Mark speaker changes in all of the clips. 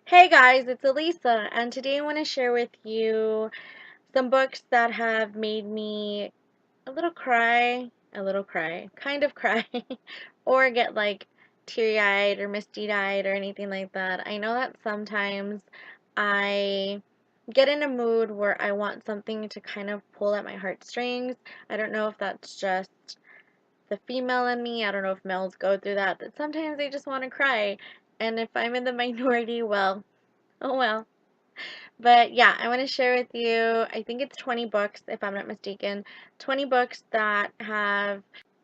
Speaker 1: Hey guys, it's Elisa, and today I want to share with you some books that have made me kind of cry, or get like teary-eyed or misty-eyed or anything like that. I know that sometimes I get in a mood where I want something to kind of pull at my heartstrings. I don't know if that's just the female in me. I don't know if males go through that, but sometimes they just want to cry. And if I'm in the minority, well, oh well. But yeah, I want to share with you, I think it's 20 books, if I'm not mistaken. 20 books that have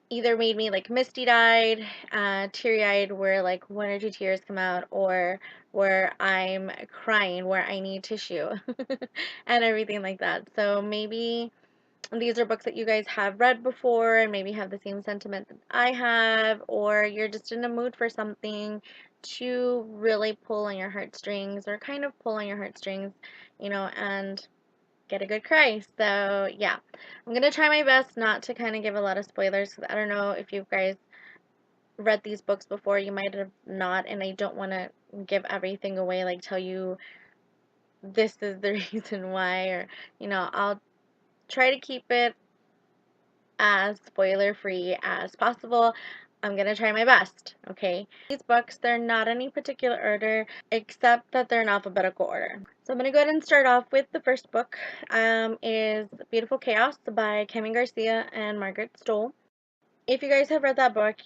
Speaker 1: either made me like misty-eyed, teary-eyed, where like one or two tears come out, or where I'm crying, where I need tissue, and everything like that. So maybe these are books that you guys have read before and maybe have the same sentiment that I have, or you're just in a mood for something to really pull on your heartstrings, or kind of pull on your heartstrings, and get a good cry. So, yeah, I'm going to try my best not to kind of give a lot of spoilers, because I don't know if you guys read these books before. You might have not, and I don't want to give everything away, like tell you this is the reason why, or, I'll try to keep it as spoiler free as possible. I'm gonna try my best, okay? These books, they're not in any particular order, except that they're in alphabetical order. So I'm gonna go ahead and start off with the first book, is Beautiful Chaos by Keri Garcia and Margaret Stohl. If you guys have read that book,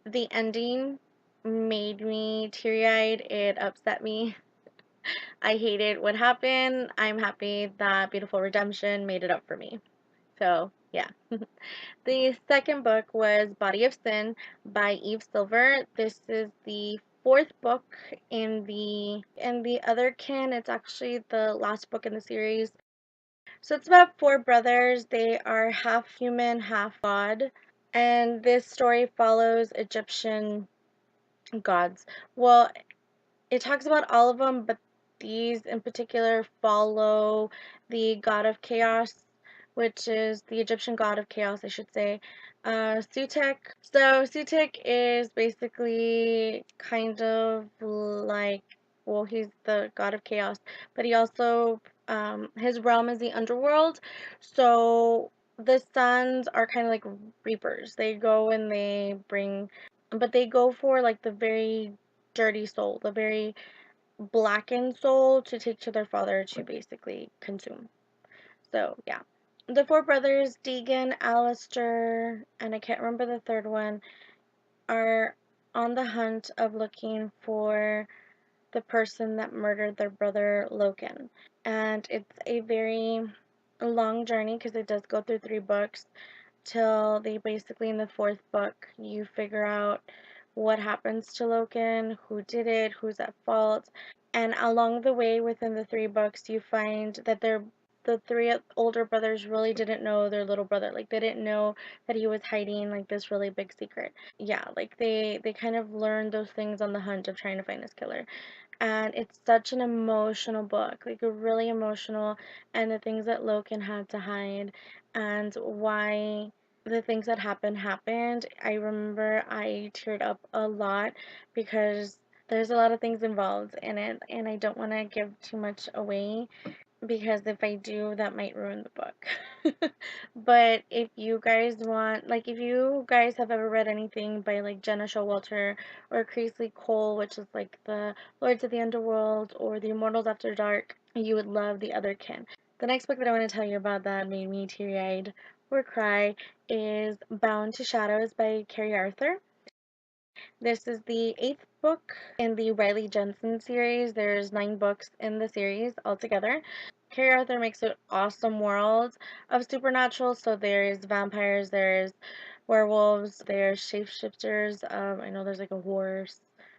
Speaker 1: the ending made me teary-eyed. It upset me. I hated what happened. I'm happy that Beautiful Redemption made it up for me. So, yeah. The second book was Body of Sin by Eve Silver. This is the fourth book in the other kin. It's actually the last book in the series. So it's about four brothers. They are half human, half god. And this story follows Egyptian gods. Well, it talks about all of them, but these in particular follow the god of chaos, which is the Egyptian god of chaos, I should say, Sutek. So Sutek is basically kind of like, well, he's the god of chaos, but he also, his realm is the underworld. So the sons are kind of like reapers. They go and they bring, but they go for like the very dirty soul, the very blackened soul, to take to their father to basically consume. So, yeah. The four brothers, Deegan, Alistair, and I can't remember the third one, are on the hunt of looking for the person that murdered their brother Logan. And it's a very long journey because it does go through 3 books till they basically, in the fourth book, you figure out what happens to Logan, who did it, who's at fault. And along the way within the 3 books, you find that the 3 older brothers really didn't know their little brother. Like, they didn't know that he was hiding like this really big secret. Yeah, like they kind of learned those things on the hunt of trying to find this killer. And it's such an emotional book, like really emotional, and the things that Logan had to hide, and why the things that happened. I remember I teared up a lot because there's a lot of things involved in it, and I don't want to give too much away, because if I do, that might ruin the book. But if you guys want, like, if you guys have ever read anything by like Gena Showalter or Graceling Cole, which is like the Lords of the Underworld or the Immortals After Dark, you would love The Other Kin. The next book that I want to tell you about that made me teary-eyed or cry is Bound to Shadows by Keri Arthur. This is the 8th book in the Riley Jensen series. There's 9 books in the series altogether. Keri Arthur makes an awesome world of supernatural. So there's vampires, there's werewolves, there's shapeshifters. I know there's like a horse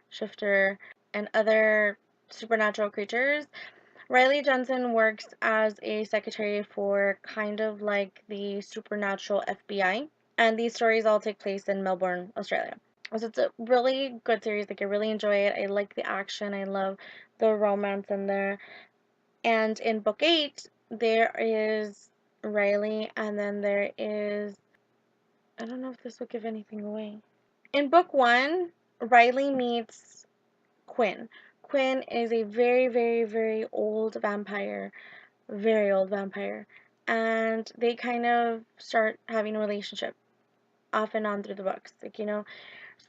Speaker 1: shifter and other supernatural creatures. Riley Jensen works as a secretary for kind of like the supernatural FBI. And these stories all take place in Melbourne, Australia. So it's a really good series. Like, I really enjoy it. I like the action. I love the romance in there. And in book 8, there is Riley, and then there is, I don't know if this will give anything away. In book 1, Riley meets Quinn. Quinn is a very, very, very old vampire, very old vampire, and they kind of start having a relationship off and on through the books, like, you know.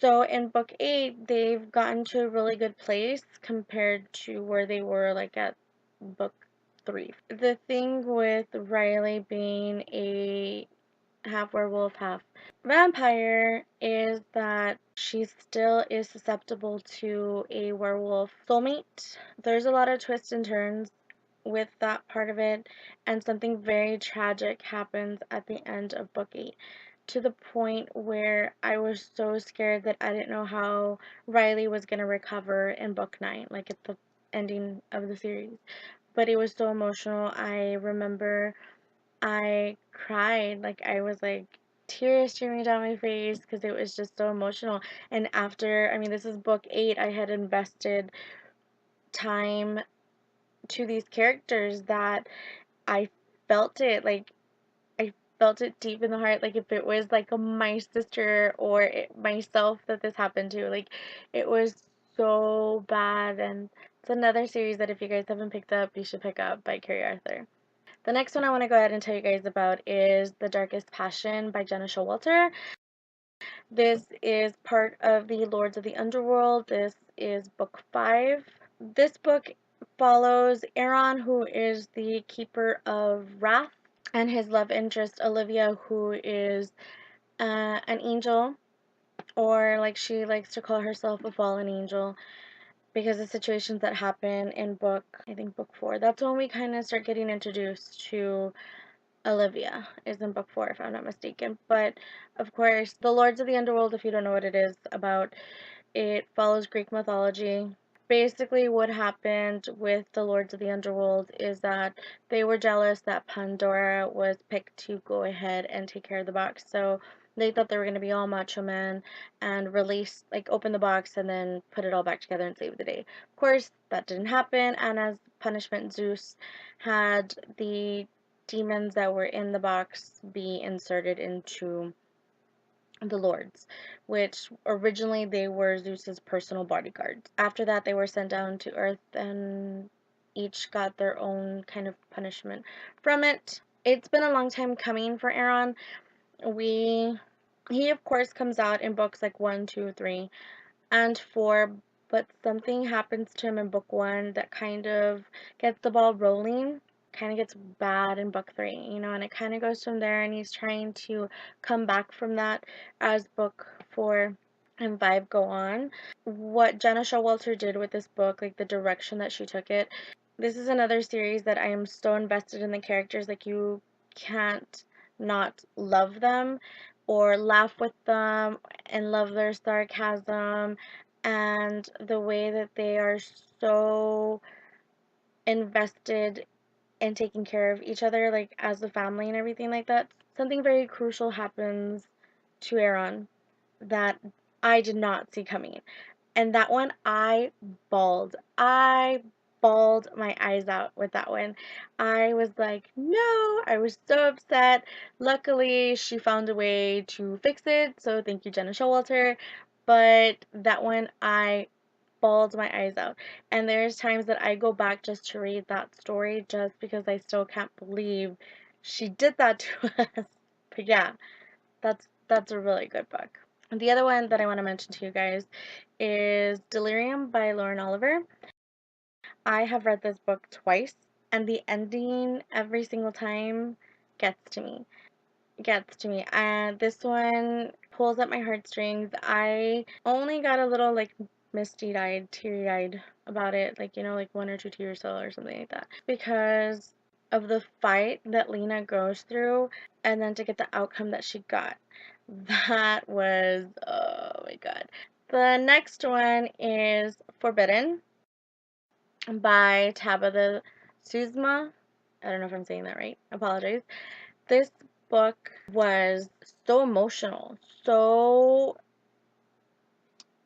Speaker 1: So in book 8, they've gotten to a really good place compared to where they were, like, at book 3. The thing with Riley being a half werewolf, half vampire is that she still is susceptible to a werewolf soulmate. There's a lot of twists and turns with that part of it, and something very tragic happens at the end of book 8, to the point where I was so scared that I didn't know how Riley was going to recover in book 9, like at the ending of the series. But it was so emotional. I remember I cried, like, I was like tears streaming down my face because it was just so emotional. And after, I mean, this is book 8, I had invested time to these characters that I felt it, like, I felt it deep in the heart, like if it was like my sister or myself that this happened to. Like, it was so bad. And it's another series that if you guys haven't picked up, you should pick up, by Keri Arthur. The next one I want to go ahead and tell you guys about is The Darkest Passion by Gena Showalter. This is part of the Lords of the Underworld. This is book 5. This book follows Aaron, who is the Keeper of Wrath, and his love interest, Olivia, who is an angel, or like she likes to call herself, a fallen angel, because of situations that happen in book, I think book 4. That's when we kind of start getting introduced to Olivia, is in book 4, if I'm not mistaken. But of course, the Lords of the Underworld, if you don't know what it is about, it follows Greek mythology. Basically, what happened with the Lords of the Underworld is that they were jealous that Pandora was picked to go ahead and take care of the box. So they thought they were going to be all macho men and release, like, open the box and then put it all back together and save the day. Of course, that didn't happen, and as punishment, Zeus had the demons that were in the box be inserted into the lords, which originally they were Zeus's personal bodyguards. After that, they were sent down to Earth and each got their own kind of punishment from it. It's been a long time coming for Aaron. He of course comes out in books like 1, 2, 3, and 4, but something happens to him in book 1 that kind of gets the ball rolling, kind of gets bad in book 3, you know, and it kind of goes from there, and he's trying to come back from that as book 4 and 5 go on. What Gena Showalter did with this book, like the direction that she took it, this is another series that I am so invested in the characters, like you can't not love them or laugh with them and love their sarcasm and the way that they are so invested in taking care of each other, like as a family and everything like that. Something very crucial happens to Aaron that I did not see coming. And that one, I bawled. I bawled my eyes out with that one. I was like, no, I was so upset. Luckily, she found a way to fix it, so thank you, Gena Showalter. But that one, I bawled my eyes out. And there's times that I go back just to read that story just because I still can't believe she did that to us. But yeah, that's a really good book. The other one that I want to mention to you guys is Delirium by Lauren Oliver. I have read this book twice, and the ending every single time gets to me. Gets to me. And this one pulls at my heartstrings. I only got a little, like, misty-eyed, teary-eyed about it, like, you know, like 1 or 2 tears or something like that, because of the fight that Lena goes through, and then to get the outcome that she got. That was, oh my god. The next one is Frobidden by Tabitha Suzuma. I don't know if I'm saying that right. Apologize. This book was so emotional. So,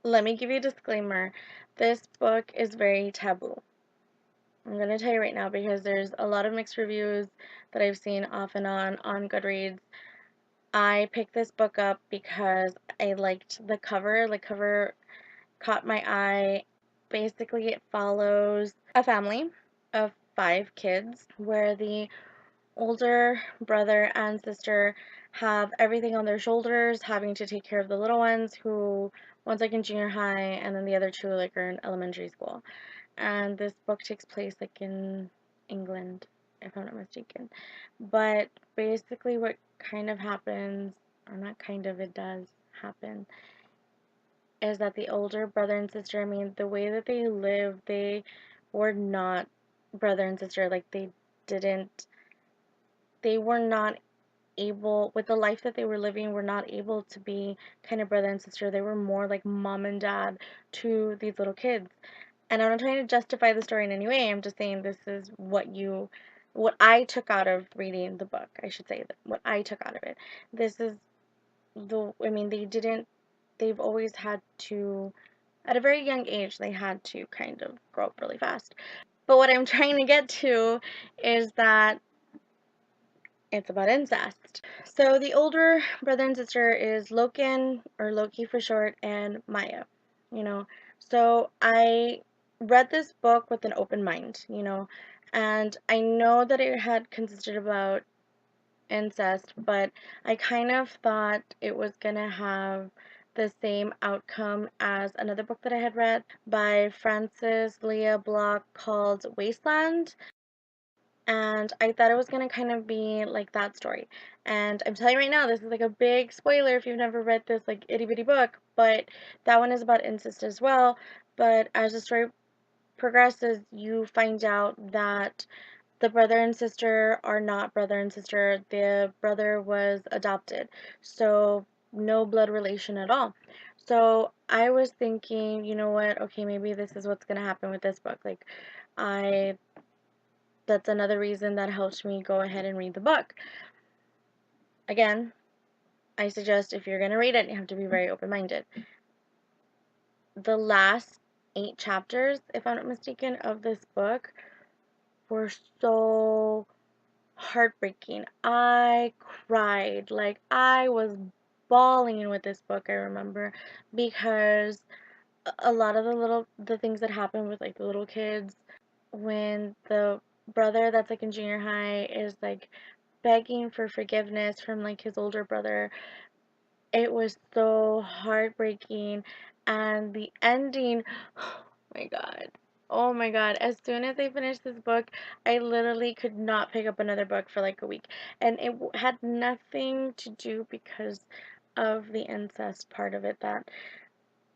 Speaker 1: let me give you a disclaimer. This book is very taboo. I'm going to tell you right now because there's a lot of mixed reviews that I've seen off and on Goodreads. I picked this book up because I liked the cover. The cover caught my eye, Basically, it follows a family of 5 kids where the older brother and sister have everything on their shoulders, having to take care of the little ones who one's like in junior high and then the other two like are in elementary school. And this book takes place like in England, if I'm not mistaken. But basically what kind of happens, or not kind of, it does happen, is that the older brother and sister, I mean, the way that they live, they were not brother and sister. Like, didn't, they were not able, with the life that they were living, were not able to be kind of brother and sister. They were more like mom and dad to these little kids. And I'm not trying to justify the story in any way. I'm just saying this is what I took out of reading the book. I should say that what I took out of it. This is I mean, they've always had to, at a very young age, they had to kind of grow up really fast. But what I'm trying to get to is that it's about incest. So the older brother and sister is Loken, or Loki for short, and Maya, you know. So I read this book with an open mind, and I know that it had consisted about incest, but I kind of thought it was gonna have the same outcome as another book that I had read by Frances Leah Block called Wasteland. And I thought it was gonna kind of be like that story. And I'm telling you right now, this is like a big spoiler if you've never read this like itty bitty book, but that one is about incest as well. But as the story progresses, you find out that the brother and sister are not brother and sister. The brother was adopted, so no blood relation at all. So I was thinking, you know what? Okay, maybe this is what's gonna happen with this book. Like, I that's another reason that helped me go ahead and read the book. Again, I suggest if you're gonna read it, you have to be very open-minded. The last 8 chapters, if I'm not mistaken, of this book were so heartbreaking. I cried. Like, I was bawling with this book, I remember, because a lot of the things that happen with like the little kids, when the brother that's like in junior high is like begging for forgiveness from like his older brother, it was so heartbreaking. And the ending, oh my god. Oh my god. As soon as I finished this book, I literally could not pick up another book for like a week. And it had nothing to do because of the incest part of it, that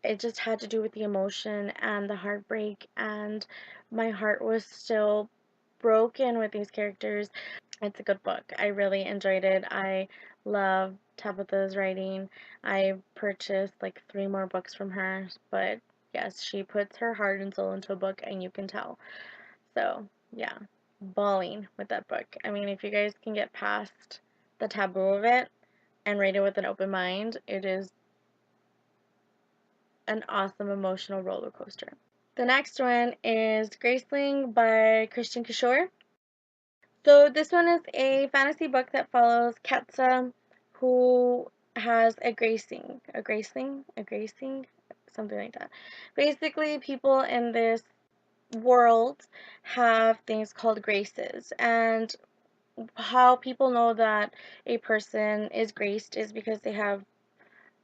Speaker 1: it just had to do with the emotion and the heartbreak. And my heart was still broken with these characters. It's a good book. I really enjoyed it. I love Tabitha's writing. I purchased like 3 more books from her, but yes, she puts her heart and soul into a book, and you can tell. So, yeah, bawling with that book. I mean, if you guys can get past the taboo of it and read it with an open mind, it is an awesome emotional roller coaster. The next one is Graceling by Kristin Cashore. So this one is a fantasy book that follows Ketsa, who has a Graceling, something like that. Basically, people in this world have things called graces, and how people know that a person is graced is because they have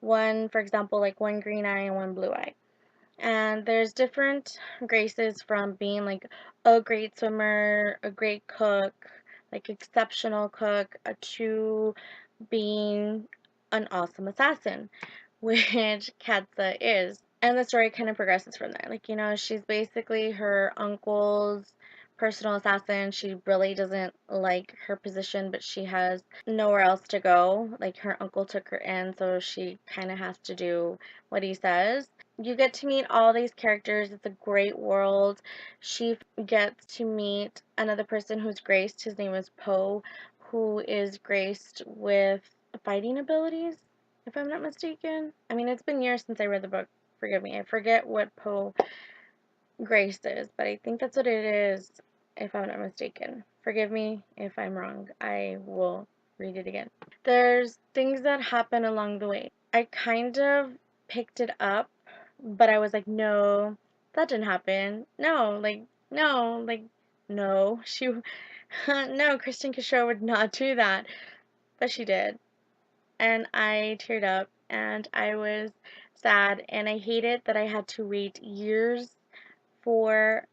Speaker 1: one, for example, like one green eye and one blue eye. And there's different graces, from being like a great swimmer, a great cook, like exceptional cook, to being an awesome assassin, which Katza is. And the story kind of progresses from there. Like, she's basically her uncle's personal assassin. She really doesn't like her position, but she has nowhere else to go. Like, her uncle took her in, so she kind of has to do what he says. You get to meet all these characters. It's a great world. She gets to meet another person who's graced. His name is Poe, who is graced with fighting abilities, if I'm not mistaken. I mean, it's been years since I read the book. Forgive me. I forget what Poe grace is, but I think that's what it is, if I'm not mistaken. Forgive me if I'm wrong. I will read it again. There's things that happen along the way. I kind of picked it up, but I was like, no, that didn't happen. No, like, no, like, no, she, no, Kristin Cashore would not do that. But she did. And I teared up and I was sad and I hated that I had to wait years for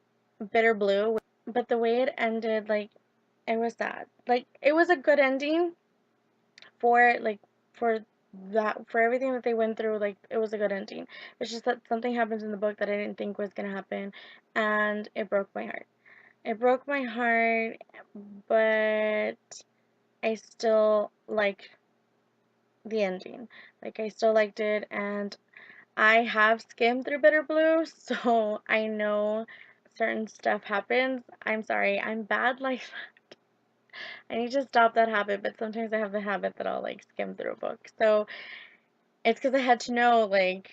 Speaker 1: Bitter Blue. But the way it ended, like, it was sad. Like, it was a good ending for, like, for for everything that they went through. Like, it was a good ending. It's just that something happens in the book that I didn't think was gonna happen, and it broke my heart. It broke my heart, but I still liked the ending. Like, I still liked it, and I have skimmed through Bitter Blue, so I know certain stuff happens. I'm sorry, I'm bad like that. I need to stop that habit, but sometimes I have the habit that I'll, like, skim through a book. So it's because I had to know, like,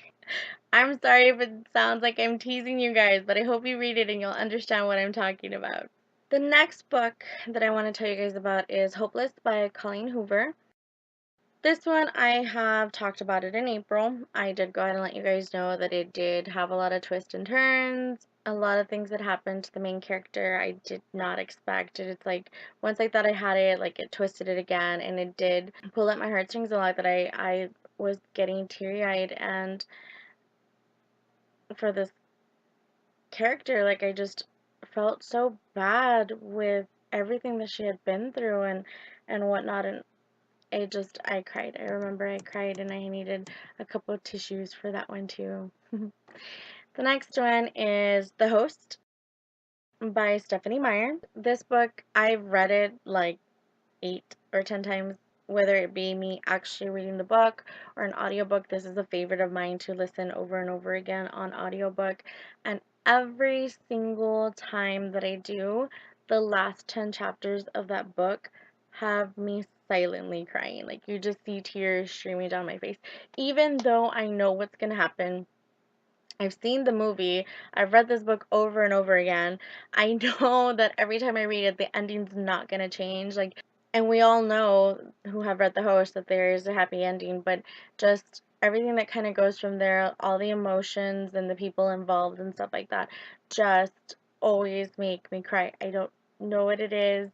Speaker 1: I'm sorry if it sounds like I'm teasing you guys, but I hope you read it and you'll understand what I'm talking about. The next book that I want to tell you guys about is Hopeless by Colleen Hoover. This one, I have talked about it in April. I did go ahead and let you guys know that it did have a lot of twists and turns, a lot of things that happened to the main character I did not expect. It's like, once I thought I had it, like, it twisted it again, and it did pull at my heartstrings a lot that I was getting teary-eyed, and for this character, like, I just felt so bad with everything that she had been through and whatnot, and I cried. I remember I cried and I needed a couple of tissues for that one too. The next one is The Host by Stephenie Meyer. This book, I've read it like 8 or 10 times, whether it be me actually reading the book or an audiobook. This is a favorite of mine to listen over and over again on audiobook. And every single time that I do, the last 10 chapters of that book have me silently crying. Like, you just see tears streaming down my face. Even though I know what's going to happen, I've seen the movie, I've read this book over and over again. I know that every time I read it, the ending's not going to change. Like, and we all know who have read The Host that there is a happy ending, but just everything that kind of goes from there, all the emotions and the people involved and stuff like that, just always make me cry. I don't know what it is,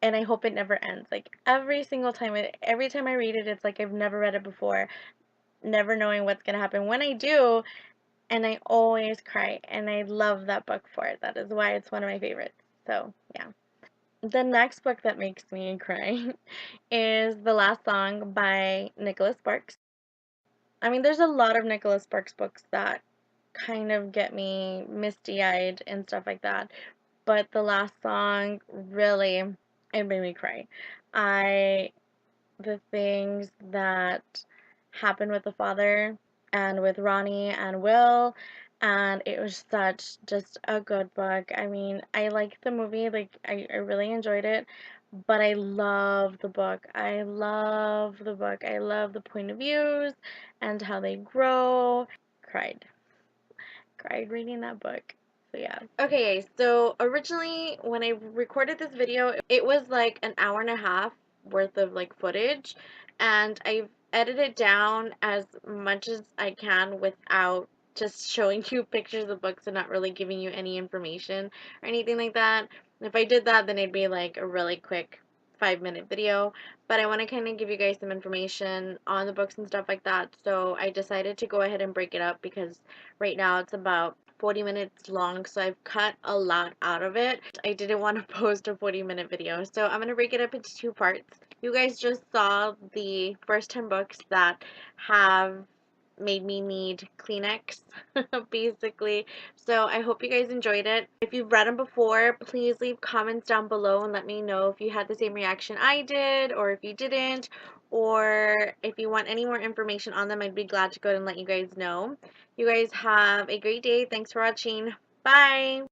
Speaker 1: and I hope it never ends. Like, every single time, every time I read it, it's like I've never read it before, never knowing what's going to happen. When I do, and I always cry, and I love that book for it. That is why it's one of my favorites. So, yeah. The next book that makes me cry is The Last Song by Nicholas Sparks. I mean, there's a lot of Nicholas Sparks books that kind of get me misty-eyed and stuff like that, but The Last Song, really, it made me cry. The things that happened with the father and with Ronnie and Will, and it was such just a good book. I mean, I liked the movie, like, I really enjoyed it, but I love the book. I love the book. I love the point of views and how they grow. Cried. Cried reading that book. So yeah. Okay, so originally when I recorded this video, it was like an hour and a half worth of, like, footage, and I've edited down as much as I can without just showing you pictures of books and not really giving you any information or anything like that. If I did that, then it'd be like a really quick 5-minute video, but I want to kind of give you guys some information on the books and stuff like that, so I decided to go ahead and break it up because right now it's about 40 minutes long, so I've cut a lot out of it. I didn't want to post a 40-minute video, so I'm going to break it up into 2 parts. You guys just saw the first 10 books that have made me need Kleenex, basically. So I hope you guys enjoyed it. If you've read them before, please leave comments down below and let me know if you had the same reaction I did, or if you didn't, or if you want any more information on them, I'd be glad to go ahead and let you guys know. You guys have a great day. Thanks for watching. Bye!